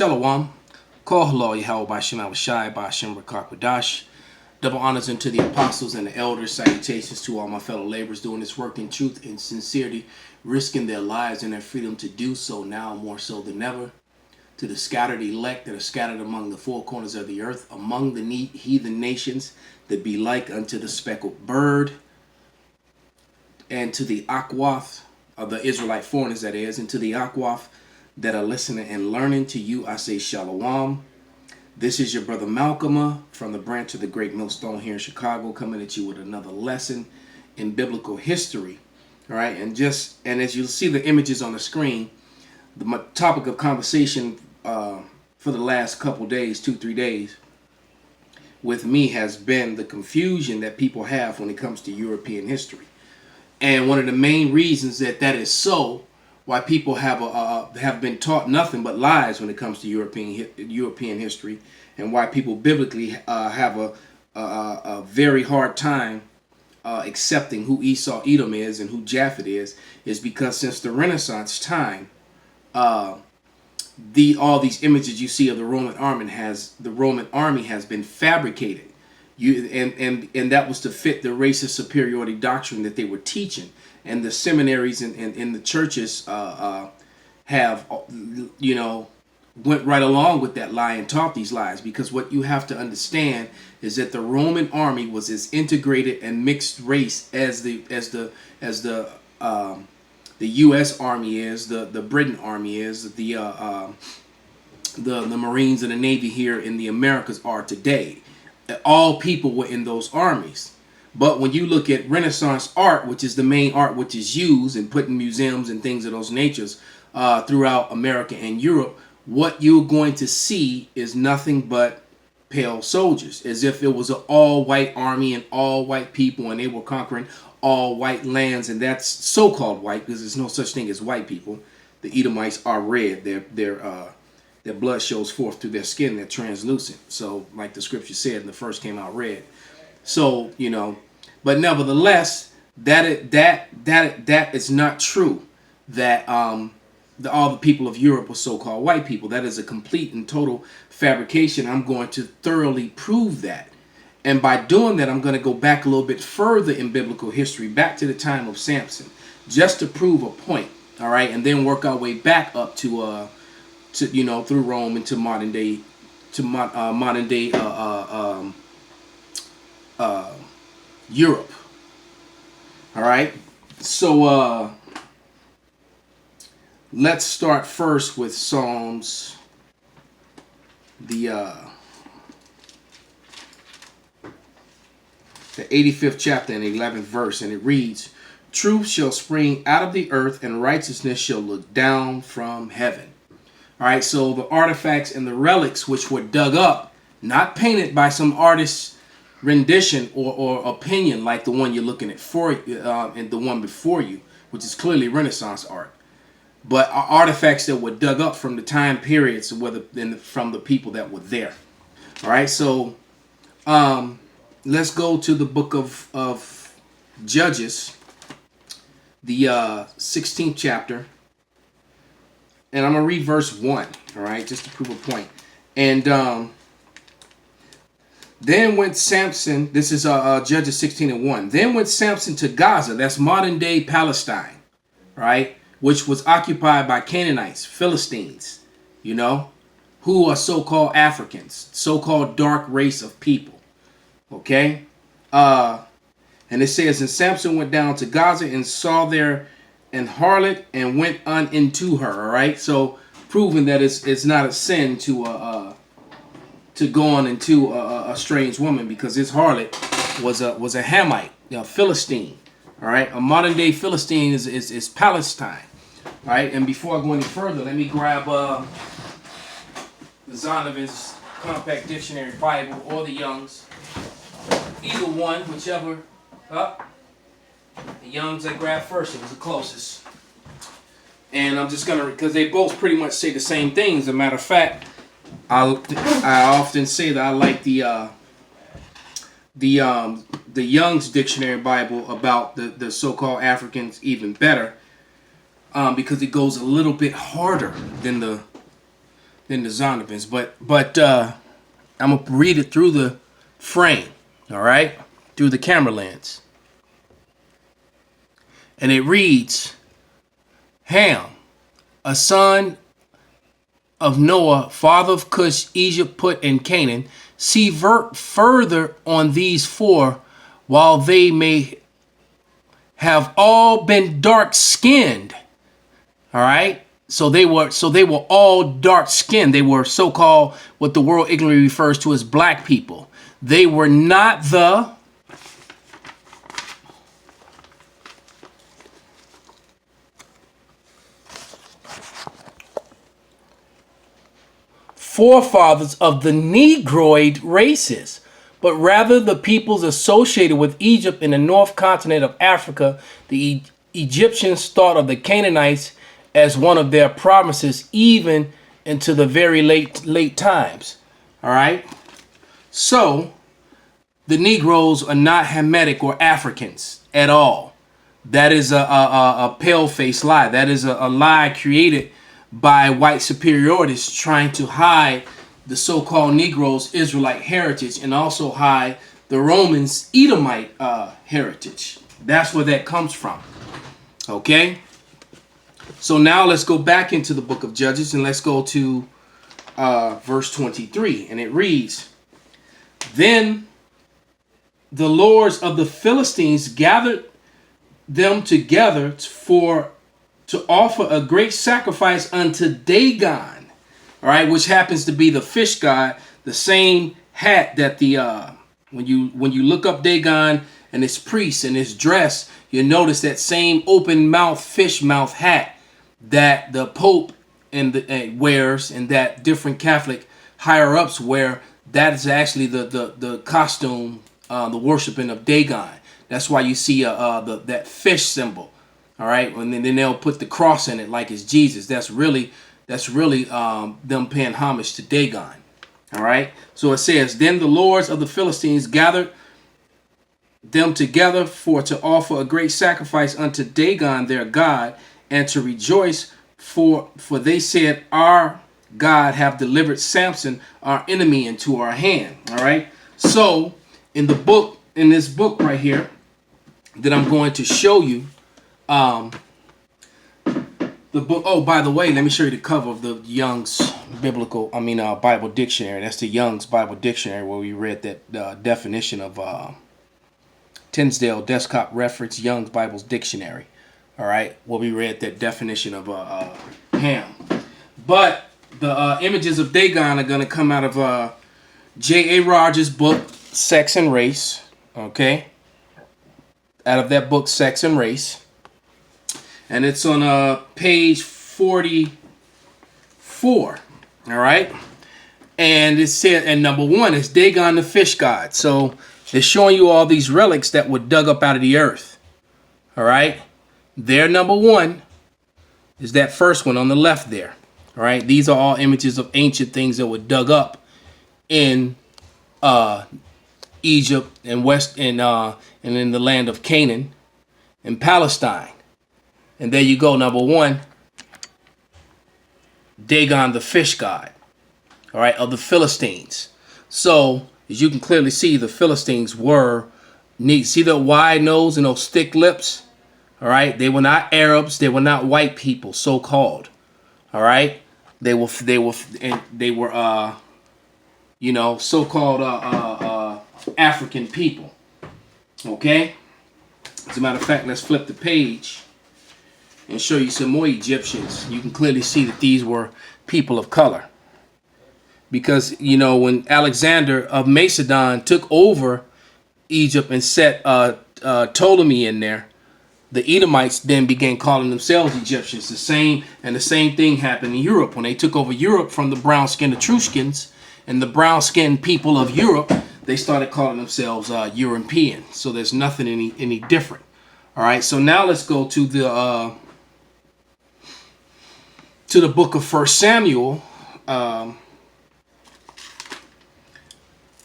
Shalom. Call hello, Yahweh by Psa85 by Hashem Rakakwadash. Double honors unto the apostles and the elders. Salutations to all my fellow laborers doing this work in truth and sincerity, risking their lives and their freedom to do so now more so than ever. To the scattered elect that are scattered among the four corners of the earth, among the heathen nations that be like unto the speckled bird, and to the Akwath, of the Israelite foreigners that is, and to the Akwath that are listening and learning, to you I say shalom. This is your brother Malcolm from the branch of the Great Millstone here in Chicago, coming at you with another lesson in biblical history. All right, and as you'll see the images on the screen, the topic of conversation for the last couple days, 2-3 days, with me has been the confusion that people have when it comes to European history. And one of the main reasons that is so, why people have been taught nothing but lies when it comes to European history, and why people biblically have a very hard time accepting who Esau Edom is and who Japhet is because since the Renaissance time, all these images you see of the Roman army has been fabricated. And that was to fit the racist superiority doctrine that they were teaching, and the seminaries and the churches have went right along with that lie and taught these lies, because what you have to understand is that the Roman army was as integrated and mixed race as the U.S. Army is, the Britain Army is, the Marines and the Navy here in the Americas are today. All people were in those armies. But when you look at Renaissance art, which is the main art which is used and put in museums and things of those natures throughout America and Europe, what you're going to see is nothing but pale soldiers, as if it was an all-white army and all white people, and they were conquering all white lands, and that's so-called white because there's no such thing as white people. The Edomites are red. Their blood shows forth through their skin. They're translucent. So, like the scripture said, the first came out red. So, but nevertheless, that is not true. That all the people of Europe were so-called white people. That is a complete and total fabrication. I'm going to thoroughly prove that. And by doing that, I'm going to go back a little bit further in biblical history, back to the time of Samson, just to prove a point. All right, and then work our way back up to through Rome into modern day Europe. All right, so let's start first with Psalms, the 85th chapter and 11th verse, and it reads, "Truth shall spring out of the earth, and righteousness shall look down from heaven." All right, so the artifacts and the relics which were dug up, not painted by some artist's rendition or opinion like the one you're looking at and the one before you, which is clearly Renaissance art, but are artifacts that were dug up from the time periods from the people that were there. All right, so let's go to the book of Judges, the 16th chapter. And I'm going to read verse 1, all right, just to prove a point. And then went Samson, this is Judges 16:1. Then went Samson to Gaza, that's modern-day Palestine, right, which was occupied by Canaanites, Philistines, who are so-called Africans, so-called dark race of people, okay? And it says, and Samson went down to Gaza and saw there an harlot and went on into her. All right, so proving that it's not a sin to go on into a strange woman, because this harlot was a Hamite, a Philistine. All right, a modern day Philistine is Palestine. All right, and before I go any further, let me grab the Zondervan's Compact Dictionary Bible or the Young's, either one, whichever. The Young's I grabbed first, it was the closest. And I'm just gonna, because they both pretty much say the same thing. As a matter of fact, I often say that I like the Young's Dictionary Bible about the so-called Africans even better, because it goes a little bit harder than the than the Zondervans. But I'm gonna read it through the frame, all right, through the camera lens, and it reads: Ham, a son of Noah, father of Cush, Egypt, Put, and Canaan. See further on these four, while they may have all been dark-skinned. All right. So they were all dark-skinned. They were so-called what the world ignorantly refers to as black people. They were not the forefathers of the Negroid races, but rather the peoples associated with Egypt in the north continent of Africa. The Egyptians thought of the Canaanites as one of their provinces even into the very late times. All right. So the Negroes are not Hamitic or Africans at all. That is a pale-faced lie. That is a lie created by white superiorities trying to hide the so-called Negroes' Israelite heritage and also hide the Romans' Edomite heritage. That's where that comes from. Okay? So now let's go back into the book of Judges and let's go to verse 23. And it reads, Then the lords of the Philistines gathered them together to offer a great sacrifice unto Dagon, all right, which happens to be the fish god, the same hat that the when you look up Dagon and his priests and his dress, you notice that same open mouth fish mouth hat that the Pope wears and that different Catholic higher ups wear. That is actually the costume, the worshiping of Dagon. That's why you see that fish symbol. All right, and then they'll put the cross in it like it's Jesus. That's really them paying homage to Dagon. All right, so it says, Then the lords of the Philistines gathered them together to offer a great sacrifice unto Dagon their god, and to rejoice, for they said, Our God have delivered Samson, our enemy, into our hand. All right, so in this book right here that I'm going to show you, the book. Oh, by the way, let me show you the cover of the Young's Bible Dictionary. That's the Young's Bible Dictionary, where we read that definition of Tinsdale Desktop Reference Young's Bible's Dictionary. All right, where we read that definition of Ham. But the images of Dagon are going to come out of J.A. Rogers' book, Sex and Race. Okay, out of that book, Sex and Race. And it's on page 44. All right. And it said, and number one is Dagon the fish god. So it's showing you all these relics that were dug up out of the earth. All right. Their number one is that first one on the left there. All right. These are all images of ancient things that were dug up in Egypt and and in the land of Canaan and Palestine. And there you go, number one, Dagon the fish god, all right, of the Philistines. So, as you can clearly see, the Philistines were neat. See the wide nose and those thick lips? All right, they were not Arabs. They were not white people, so-called. All right, they were so-called African people. Okay. As a matter of fact, let's flip the page and show you some more Egyptians. You can clearly see that these were people of color. Because, when Alexander of Macedon took over Egypt and set Ptolemy in there, the Edomites then began calling themselves Egyptians. The same thing happened in Europe. When they took over Europe from the brown-skinned Etruscans and the brown-skinned people of Europe, they started calling themselves European. So there's nothing any different. All right, so now let's go to the book of 1 Samuel,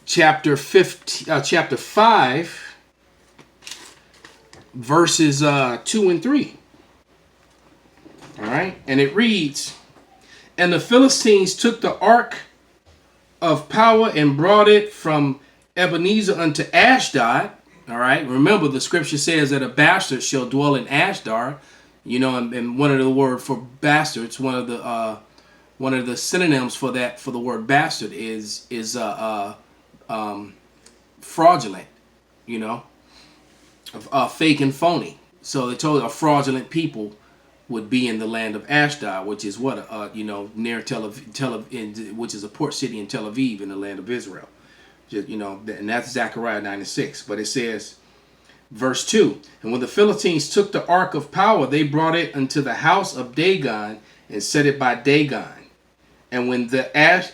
chapter 5, verses 2 and 3. All right, and it reads, And the Philistines took the ark of power and brought it from Ebenezer unto Ashdod. All right. Remember, the scripture says that a bastard shall dwell in Ashdod. You know, and one of the word for bastards, one of the synonyms for that, for the word bastard is fraudulent. You know, fake and phony. So they told a fraudulent people would be in the land of Ashdod, which is what near Tel Aviv, which is a port city in Tel Aviv in the land of Israel. Just, and that's Zechariah 9:6. But it says, verse 2, and when the Philistines took the ark of power, they brought it unto the house of Dagon and set it by Dagon. And when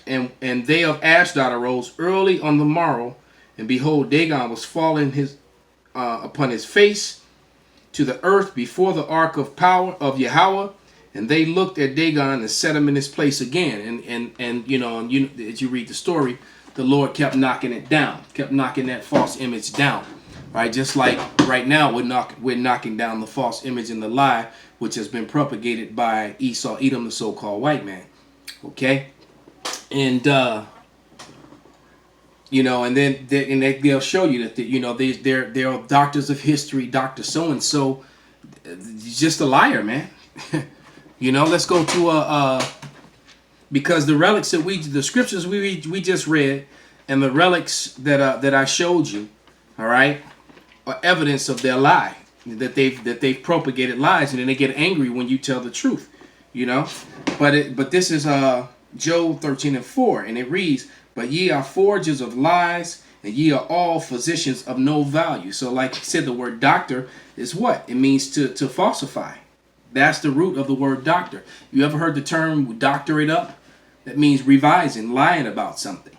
and they of Ashdod arose early on the morrow, and behold, Dagon was fallen upon his face to the earth before the ark of power of Yahweh, and they looked at Dagon and set him in his place again. And as you read the story, the Lord kept knocking it down, kept knocking that false image down, right? Just like right now we're knocking down the false image and the lie which has been propagated by Esau, Edom, the so-called white man. Okay, and and then they'll show you that there are doctors of history, Dr. So and so, just a liar, man. Let's go to because the relics that the scriptures we just read, and the relics that I showed you, all right, are evidence of their lie, that they've propagated lies, and then they get angry when you tell the truth, But this is Job 13:4, and it reads, but ye are forgers of lies, and ye are all physicians of no value. So like I said, the word doctor is what? It means to falsify. That's the root of the word doctor. You ever heard the term doctor it up? That means revising, lying about something.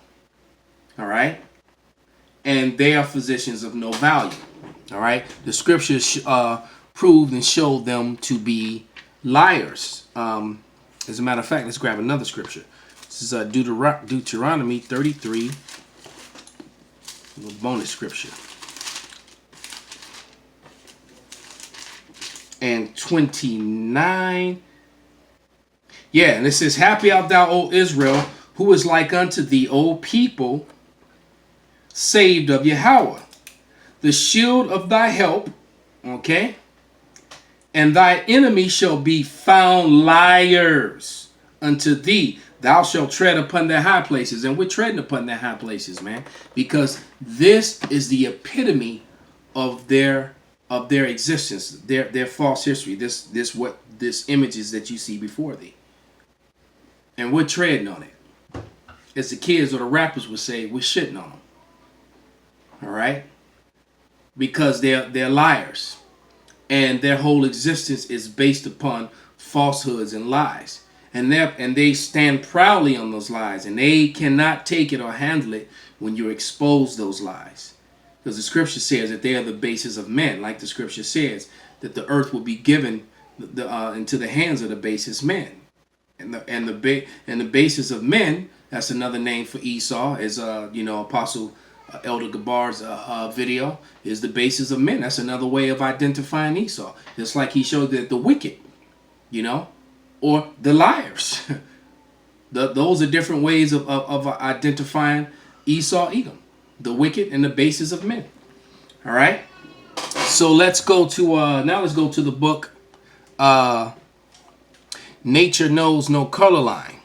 All right? And they are physicians of no value. All right? The scriptures proved and showed them to be liars. As a matter of fact, let's grab another scripture. This is Deuteronomy 33, a bonus scripture. And 29. Yeah, and it says, happy art thou, O Israel, who is like unto thee, O people, saved of Yahweh, the shield of thy help, okay? And thy enemy shall be found liars unto thee. Thou shalt tread upon their high places. And we're treading upon their high places, man. Because this is the epitome of their existence, their false history. This images that you see before thee. And we're treading on it. As the kids or the rappers would say, we're shitting on them. All right? Because they're liars. And their whole existence is based upon falsehoods and lies. And they stand proudly on those lies. And they cannot take it or handle it when you expose those lies. Because the scripture says that they are the bases of men. Like the scripture says that the earth will be given into the hands of the basest men. And the basis of men, that's another name for Esau, is Apostle Elder Gabar's video, is the basis of men. That's another way of identifying Esau. Just like he showed that the wicked, or the liars. Those are different ways of identifying Esau, Edom, the wicked and the basis of men. All right. So let's go to the book. Nature Knows No Color Line.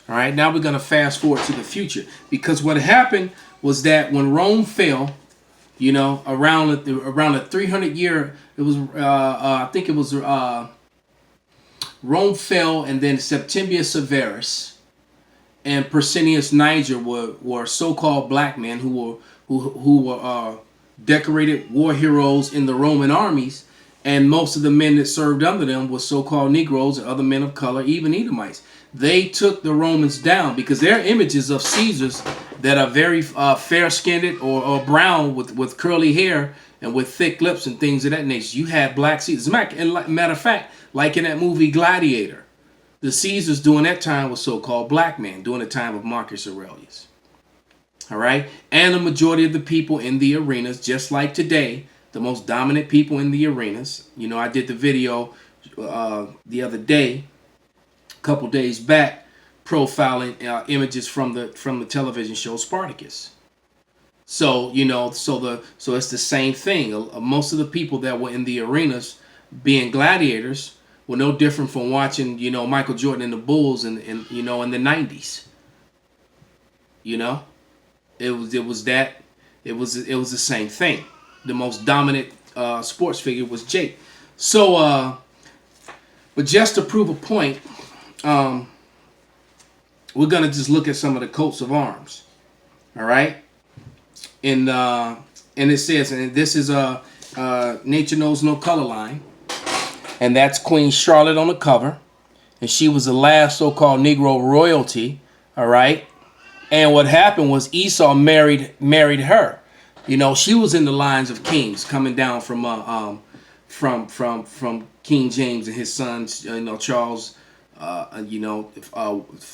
All right. Now we're gonna fast forward to the future, because what happened was that when Rome fell, around the 300 year, it was I think it was Rome fell, and then Septimius Severus and Persinius Niger were so-called black men who were decorated war heroes in the Roman armies, and most of the men that served under them were so-called Negroes and other men of color, even Edomites. They took the Romans down because they're images of Caesars that are very fair-skinned or brown with curly hair and with thick lips and things of that nature. You had black Caesars. Matter of fact, like in that movie Gladiator, the Caesars during that time were so-called black men during the time of Marcus Aurelius. All right? And the majority of the people in the arenas, just like today, the most dominant people in the arenas. I did the video the other day couple days back, profiling images from the television show Spartacus. So so it's the same thing. Most of the people that were in the arenas being gladiators were no different from watching Michael Jordan and the Bulls in the '90s. It was the same thing. The most dominant sports figure was Jake. So but just to prove a point, we're gonna just look at some of the coats of arms. All right. And it says, and this is Nature Knows No Color line, and that's Queen Charlotte on the cover, and she was the last so-called Negro royalty. All right. And what happened was Esau married her. She was in the lines of kings coming down from King James and his sons, Charles,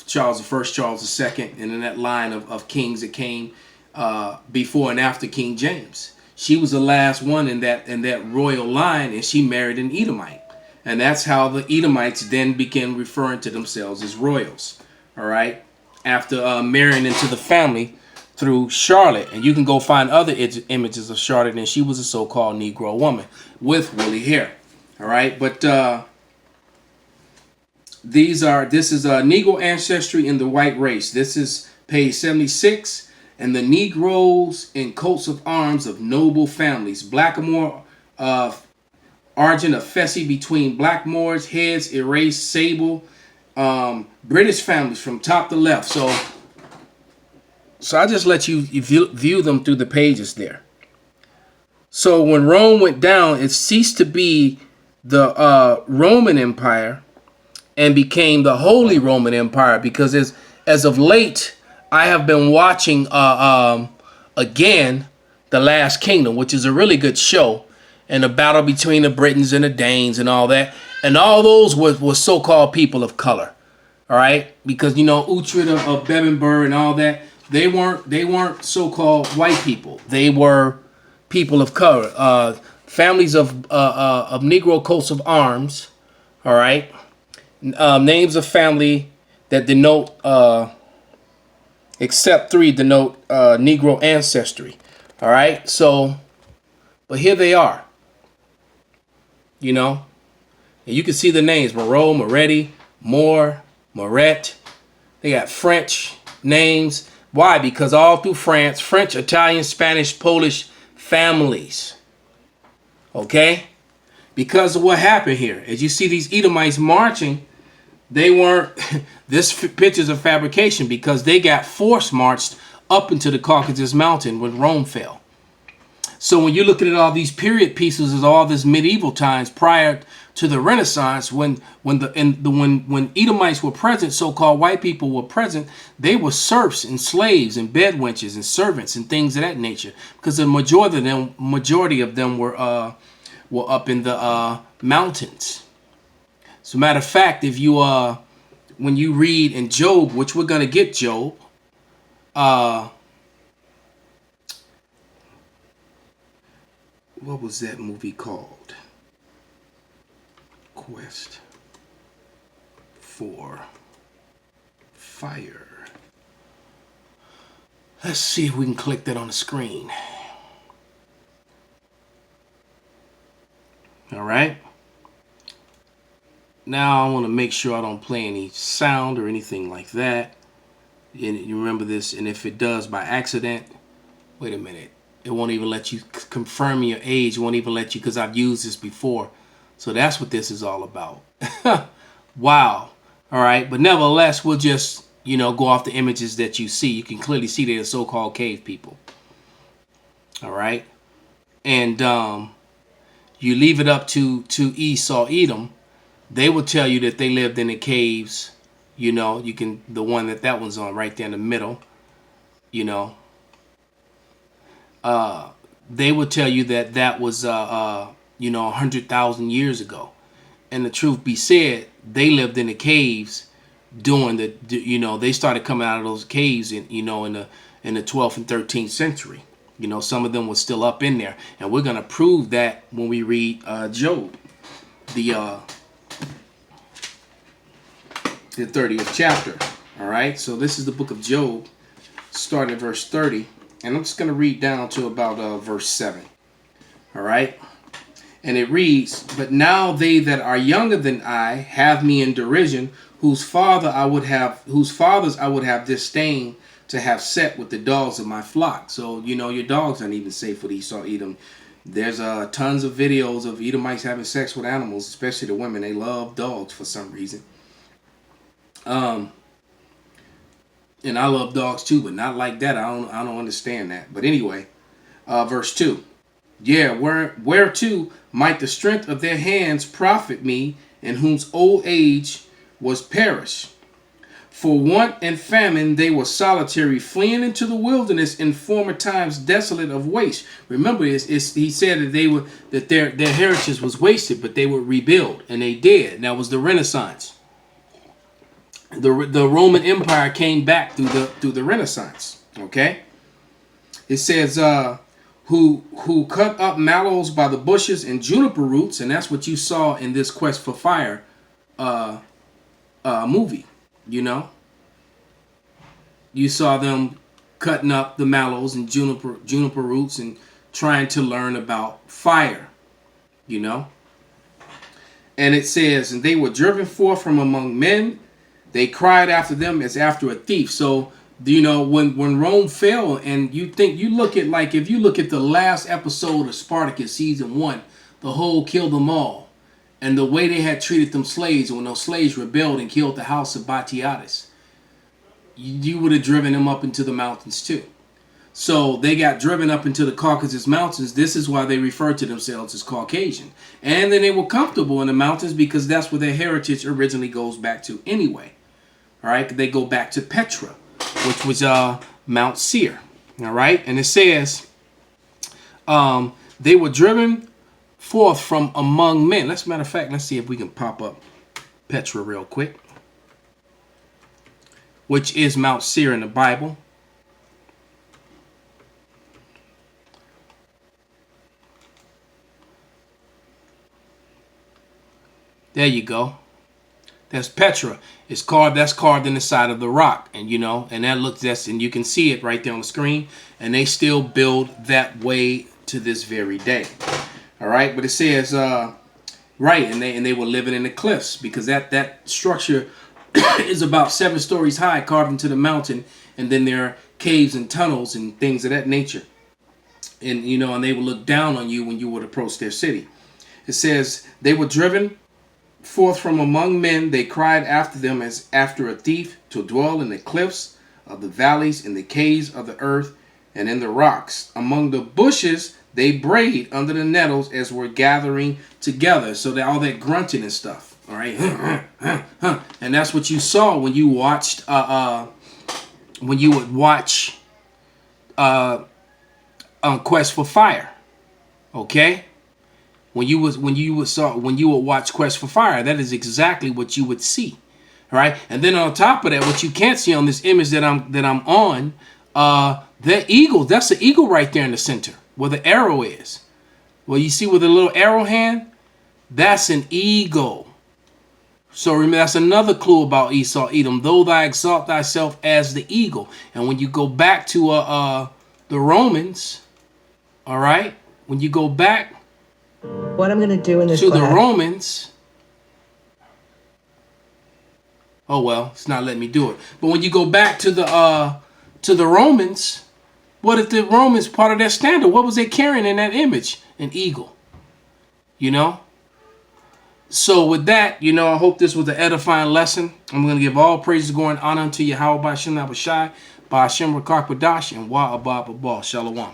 Charles I, Charles II, and in that line of kings that came before and after King James. She was the last one in that royal line, and she married an Edomite. And that's how the Edomites then began referring to themselves as royals. All right. After marrying into the family through Charlotte. And you can go find other images of Charlotte, and she was a so-called Negro woman with woolly hair. All right. But this is Negro ancestry in the white race. This is page 76. And the Negroes in coats of arms of noble families. Blackamoor, Argent of Fessy between Blackmore's heads, erased sable. British families from top to left. So I just let you view them through the pages there. So when Rome went down, it ceased to be the Roman Empire and became the Holy Roman Empire, because as of late, I have been watching again The Last Kingdom, which is a really good show, and the battle between the Britons and the Danes and all that. And all those were so-called people of color. All right? Because Uhtred of Bebbanburg and all that, they weren't so-called white people. They were people of color. Families of Negro coats of arms. All right? Names of family that denote except 3 denote Negro ancestry. All right. So, but here they are. And you can see the names: Moreau, Moretti, Moore, Moret. They got French names. Why? Because all through France, French, Italian, Spanish, Polish families. Okay. Because of what happened here, as you see these Edomites marching, they weren't. This picture's a fabrication, because they got force marched up into the Caucasus Mountain when Rome fell. So when you're looking at all these period pieces of all this medieval times prior to the Renaissance, when Edomites were present, so-called white people were present, they were serfs and slaves and bedwenches and servants and things of that nature, because the majority of them were up in the mountains. As a matter of fact, if you when you read in Job, which we're gonna get Job, what was that movie called? Quest for Fire. Let's see if we can click that on the screen. All right. Now I want to make sure I don't play any sound or anything like that. And you remember this, and if it does by accident, wait a minute. It won't even let you confirm your age. It won't even let you, because I've used this before. So that's what this is all about. Wow. All right. But nevertheless, we'll just, go off the images that you see. You can clearly see they're so-called cave people. All right. And you leave it up to Esau, Edom. They will tell you that they lived in the caves. The one that one's on right there in the middle. They will tell you that was 100,000 years ago. And the truth be said, they lived in the caves during they started coming out of those caves in the 12th and 13th century. Some of them were still up in there, and we're gonna prove that when we read Job. the 30th chapter. All right, so this is the book of Job, starting at verse 30, and I'm just going to read down to about verse 7. All right, and it reads, "But now they that are younger than I have me in derision, whose fathers I would have disdained to have set with the dogs of my flock." So, you know, your dogs aren't even safe with Esau, Edom. There's tons of videos of Edomites having sex with animals, especially the women. They love dogs for some reason. And I love dogs too, but not like that. I don't understand that. But anyway, verse 2. "Yeah, whereto might the strength of their hands profit me, and whose old age was perish? For want and famine they were solitary, fleeing into the wilderness in former times, desolate of waste." Remember, he said that their heritage was wasted, but they would rebuild, and they did. And that was the Renaissance. The Roman Empire came back through the Renaissance. Okay, it says, who cut up mallows by the bushes and juniper roots, and that's what you saw in this Quest for Fire movie. You know, you saw them cutting up the mallows and juniper roots and trying to learn about fire. You know, and it says, "And they were driven forth from among men. They cried after them as after a thief." So, you know, when Rome fell, and if you look at the last episode of Spartacus season 1, the whole kill them all, and the way they had treated them slaves, when those slaves rebelled and killed the house of Batiatus, you would have driven them up into the mountains too. So they got driven up into the Caucasus Mountains. This is why they refer to themselves as Caucasian. And then they were comfortable in the mountains because that's where their heritage originally goes back to anyway. All right, they go back to Petra, which was Mount Seir. All right, and it says they were driven forth from among men. Matter of fact, let's see if we can pop up Petra real quick, which is Mount Seir in the Bible. There you go. That's Petra. That's carved in the side of the rock, and you can see it right there on the screen. And they still build that way to this very day. All right, but it says right, and they were living in the cliffs, because that structure is about 7 stories high, carved into the mountain, and then there are caves and tunnels and things of that nature. And and they would look down on you when you would approach their city. It says they were driven forth from among men, they cried after them as after a thief, to dwell in the cliffs of the valleys, in the caves of the earth, and in the rocks. Among the bushes they brayed under the nettles as were gathering together. So that all that grunting and stuff. All right, and that's what you saw when you watched when you would watch Quest for Fire. Okay. When you would watch Quest for Fire, that is exactly what you would see, all right. And then on top of that, what you can't see on this image that I'm on, the eagle. That's the eagle right there in the center where the arrow is. Well, you see with the little arrow hand, that's an eagle. So remember, that's another clue about Esau, Edom. Though thou exalt thyself as the eagle, and when you go back to the Romans, all right. When you go back. What I'm going to do in this to the Romans. Oh well, it's not letting me do it. But when you go back to the Romans, what if the Romans, part of their standard, what was they carrying in that image? An eagle. So with that, I hope this was an edifying lesson. I'm going to give all praises, glory, and honor unto Yahweh by Shem Abishai, by Hashem Rakak Badash, and Wa Abba Babal. Shalom.